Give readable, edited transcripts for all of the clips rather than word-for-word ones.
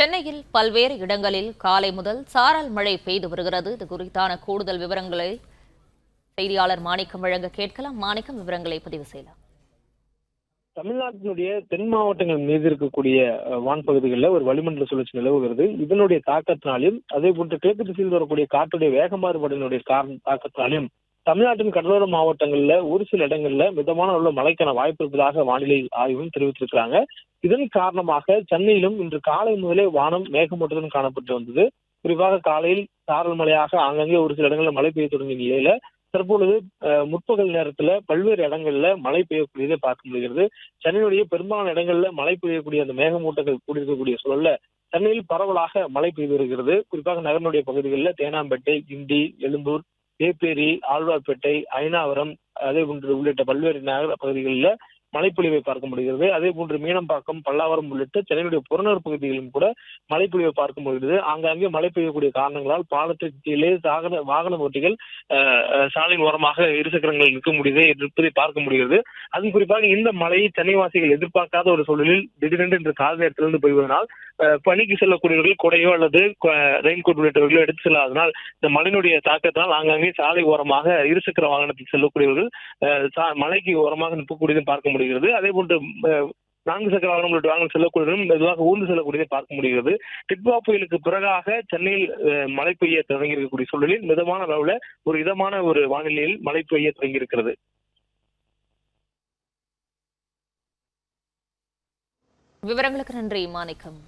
சென்னையில் பல்வேறு இடங்களில் காலை முதல் சாரல் மழை பெய்து வருகிறது. இது குறித்தான கூடுதல் விவரங்களை செய்தியாளர் மாணிக்கம் வழங்க கேட்கலாம். மாணிக்கம், விவரங்களை பதிவு செய்யலாம். தமிழ்நாட்டினுடைய தென் மாவட்டங்கள் மீது இருக்கக்கூடிய வான்பகுதிகளில் ஒரு வளிமண்டல சுழற்சி நிலவுகிறது. இதனுடைய தாக்கத்தினாலும் அதே போன்று கிழக்கு திசையில் வரக்கூடிய காற்றுடைய வேக மாறுபாடுகளுடைய தாக்கத்தினாலும் தமிழ்நாட்டின் கடலோர மாவட்டங்கள்ல ஒரு சில இடங்கள்ல மிதமான உள்ள மழைக்கான வாய்ப்பு இருப்பதாக வானிலை ஆய்வும் தெரிவித்திருக்கிறாங்க. இதன் காரணமாக சென்னையிலும் இன்று காலை முதலே வானம் மேகமூட்டத்துடன் காணப்பட்டு வந்தது. குறிப்பாக காலையில் சாரல் மழையாக ஆங்காங்கே ஒரு சில இடங்களில் மழை பெய்ய தொடங்கிய நிலையில தற்பொழுது முற்பகல் நேரத்துல பல்வேறு இடங்கள்ல மழை பெய்யக்கூடியதை பார்க்க முடிகிறது. சென்னையுடைய பெரும்பாலான இடங்கள்ல மழை பெய்யக்கூடிய அந்த மேகமூட்டங்கள் கூடியிருக்கக்கூடிய சூழல்ல சென்னையில் பரவலாக மழை பெய்து வருகிறது. குறிப்பாக நகரனுடைய பகுதிகளில் தேனாம்பேட்டை, கிண்டி, எழும்பூர், வேப்பேரி, ஆழ்வார்பேட்டை, அயனாவரம் அதே போன்று உள்ளிட்ட பல்வேறு நகர பகுதிகளில் மழைப்பொழிவை பார்க்க முடிகிறது. அதே போன்று மீனம்பாக்கம், பல்லாவரம் உள்ளிட்ட சென்னையுடைய புறநகர் பகுதிகளிலும் கூட மழைப்பொழிவை பார்க்க முடிகிறது. ஆங்காங்கே மழை பெய்யக்கூடிய காரணங்களால் பாலத்திற்கு கீழே வாகன ஓட்டிகள் சாலையின் ஓரமாக இருசக்கரங்கள் நிற்க முடியுது இருப்பதை பார்க்க முடிகிறது. அதுவும் குறிப்பாக இந்த மழையை சென்னைவாசிகள் எதிர்பார்க்காத ஒரு சூழலில் திடீரென்று இன்று கால நேரத்திலிருந்து பெய்வதனால் பணிக்கு செல்லக்கூடியவர்கள் கொடையோ அல்லது ரெயின்கோட் உள்ளிட்டவர்களோ எடுத்து செல்லாதனால் இந்த மழையினுடைய தாக்கத்தினால் ஆங்காங்கே சாலை ஓரமாக இருசக்கர வாகனத்தில் செல்லக்கூடியவர்கள் மழைக்கு ஓரமாக நிற்கக்கூடியதை பார்க்க முடிகிறது. அதே போன்று 4 சக்கர வாகனம் உள்ளிட்ட வாகனம் செல்லக்கூடியவர்களும் மெதுவாக ஊர்ந்து செல்லக்கூடியதை பார்க்க முடிகிறது. டிட்வா புயலுக்கு பிறகாக சென்னையில் மழை பெய்ய தொடங்கி இருக்கக்கூடிய சூழலில் மிதமான அளவுல ஒரு இதமான ஒரு வானிலையில் மழை பெய்ய தொடங்கி இருக்கிறது. விவரங்களுக்கு நன்றி மாணிக்கம்.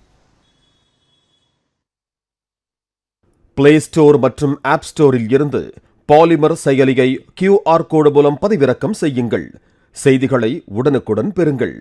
பிளே ஸ்டோர் மற்றும் ஆப் ஸ்டோரில் இருந்து பாலிமர் செயலியை QR கோடு மூலம் பதிவிறக்கம் செய்யுங்கள். செய்திகளை உடனுக்குடன் பெறுங்கள்.